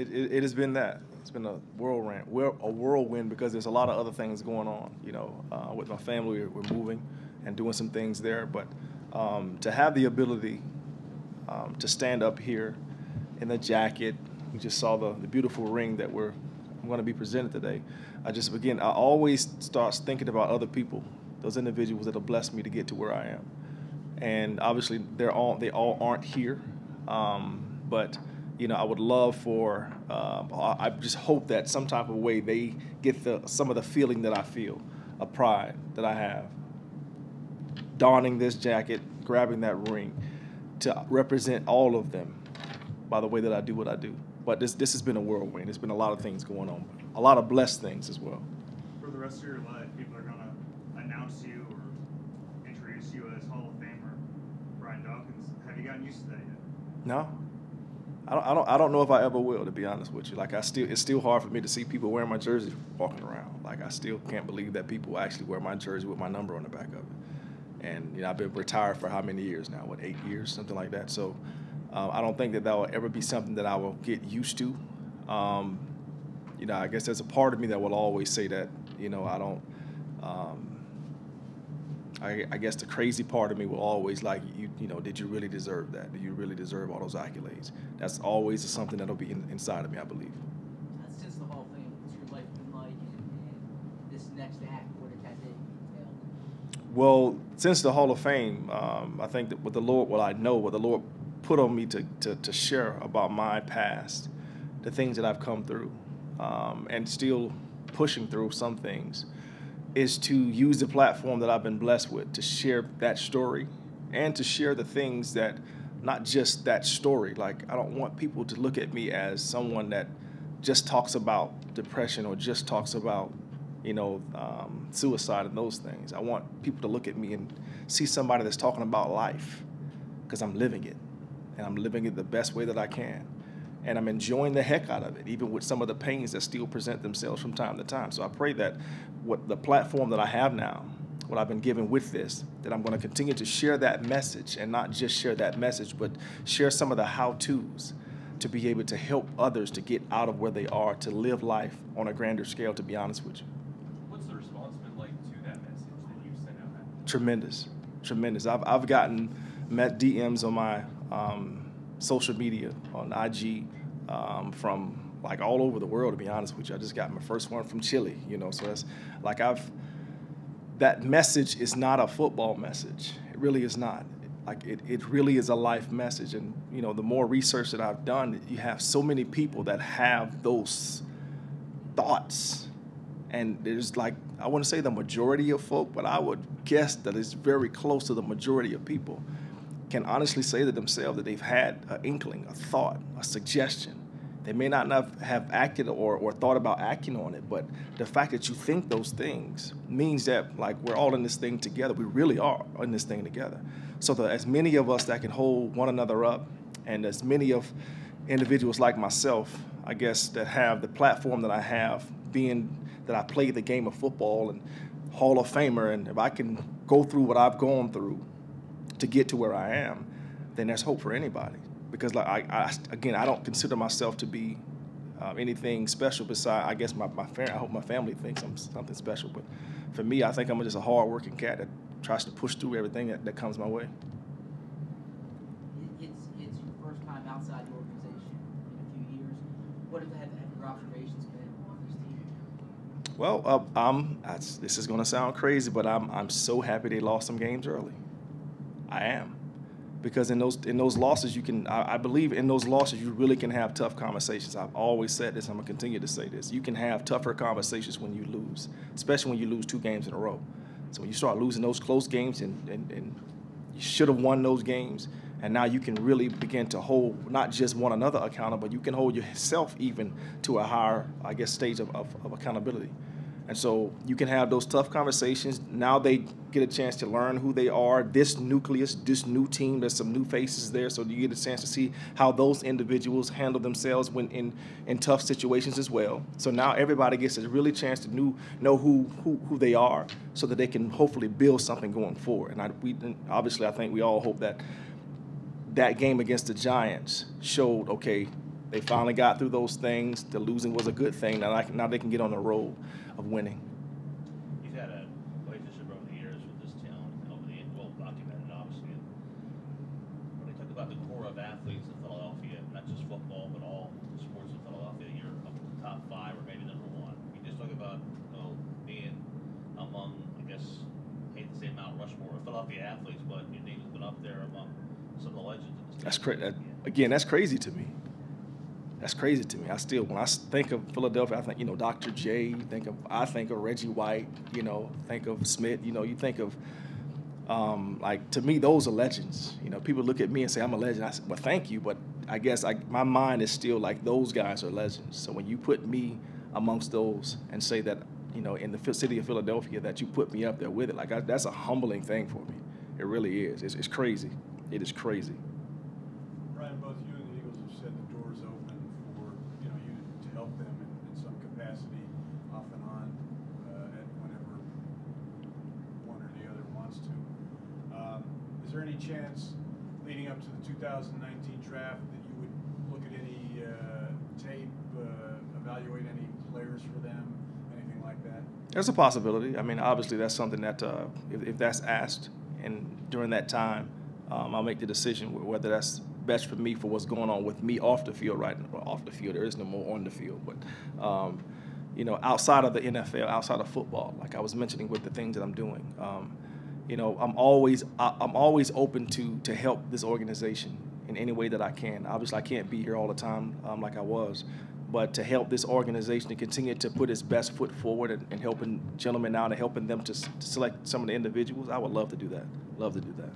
It has been that. It's been a whirlwind because there's a lot of other things going on. With my family, we're moving and doing some things there. But to have the ability to stand up here in the jacket, we just saw the beautiful ring that I'm going to be presented today. I always start thinking about other people, those individuals that have blessed me to get to where I am. And obviously, they all aren't here, but I would love for. I just hope that some type of way they get some of the feeling that I feel, a pride that I have, donning this jacket, grabbing that ring, to represent all of them by the way that I do what I do. But this has been a whirlwind. There's been a lot of things going on, a lot of blessed things as well. For the rest of your life, people are going to announce you or introduce you as Hall of Famer Brian Dawkins. Have you gotten used to that yet? No. I don't know if I ever will, to be honest with you. It's still hard for me to see people wearing my jersey walking around. I still can't believe that people actually wear my jersey with my number on the back of it. And I've been retired for how many years now? 8 years, something like that. So I don't think that will ever be something that I will get used to. I guess there's a part of me that will always say that, I don't. I guess the crazy part of me will always did you really deserve that? Do you really deserve all those accolades? That's always something that'll be inside of me, I believe. Since the Hall of Fame, what's your life been like, and this next act, what has it entailed? Well, since the Hall of Fame, I think that what the Lord put on me to share about my past, the things that I've come through, and still pushing through some things, is to use the platform that I've been blessed with to share that story and to share the things that, not just that story. I don't want people to look at me as someone that just talks about depression or just talks about, suicide and those things. I want people to look at me and see somebody that's talking about life, because I'm living it, and I'm living it the best way that I can. And I'm enjoying the heck out of it, even with some of the pains that still present themselves from time to time. So I pray that what the platform that I have now, what I've been given with this, that I'm going to continue to share that message, and not just share that message, but share some of the how-tos to be able to help others to get out of where they are, to live life on a grander scale, to be honest with you. What's the response been like to that message that you sent out? Tremendous. I've met DMs on my social media, on IG, from all over the world, to be honest with you. I just got my first one from Chile, so that's that message is not a football message. It really is not. It really is a life message. And, the more research that I've done, you have so many people that have those thoughts. And there's I wouldn't say the majority of folk, but I would guess that it's very close to the majority of people can honestly say to themselves that they've had an inkling, a thought, a suggestion. They may not have acted or thought about acting on it, but the fact that you think those things means that we're all in this thing together. We really are in this thing together. So as many of us that can hold one another up, and as many of individuals like myself, I guess, that have the platform that I have, being that I played the game of football and Hall of Famer, and if I can go through what I've gone through to get to where I am, then there's hope for anybody. Because I don't consider myself to be anything special besides, I guess, my family. I hope my family thinks I'm something special. But for me, I think I'm just a hard-working cat that tries to push through everything that comes my way. It's your first time outside the organization in a few years. What have your observations been on this team? Well, this is going to sound crazy, but I'm so happy they lost some games early. I am. Because in those losses, I believe in those losses, you really can have tough conversations. I've always said this. I'm going to continue to say this. You can have tougher conversations when you lose, especially when you lose 2 games in a row. So when you start losing those close games and you should have won those games, and now you can really begin to hold not just one another accountable, but you can hold yourself even to a higher, I guess, stage of accountability. And so you can have those tough conversations. Now they get a chance to learn who they are, this nucleus, this new team. There's some new faces there, so you get a chance to see how those individuals handle themselves when in tough situations as well. So now everybody gets a really chance to know who they are, so that they can hopefully build something going forward. And obviously I think we all hope that game against the Giants showed, okay, They finally got through those things. The losing was a good thing. Now they can get on the road of winning. You've had a relationship over the years with this town, well documented, obviously. When they talk about the core of athletes in Philadelphia, not just football, but all sports in Philadelphia, you're up in the top 5 or maybe number 1. You just talk about being among, I guess, I hate to say Mount Rushmore of Philadelphia athletes, but your name has been up there among some of the legends in this town. Again, that's crazy to me. That's crazy to me. When I think of Philadelphia, I think, Dr. J, I think of Reggie White, think of Smith, you think of, to me, those are legends. People look at me and say, I'm a legend. I say, well, thank you, but I guess my mind is still like those guys are legends. So when you put me amongst those and say that, in the city of Philadelphia, that you put me up there with it, that's a humbling thing for me. It really is. It's crazy. It is crazy. Brian, both you and the Eagles have said the door's open for you to help them in some capacity, off and on, at whenever one or the other wants to. Is there any chance, leading up to the 2019 draft, that you would look at any tape, evaluate any players for them, anything like that? There's a possibility. I mean, obviously, that's something that if that's asked, and during that time, I'll make the decision whether that's best for me for what's going on with me off the field, right? Or off the field, there is no more on the field. But outside of the NFL, outside of football, like I was mentioning with the things that I'm doing, I'm always open to help this organization in any way that I can. Obviously, I can't be here all the time like I was, but to help this organization to continue to put its best foot forward and helping gentlemen out and helping them to select some of the individuals, I would love to do that. Love to do that.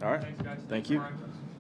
All right. Thanks, guys. Thank you. Brian.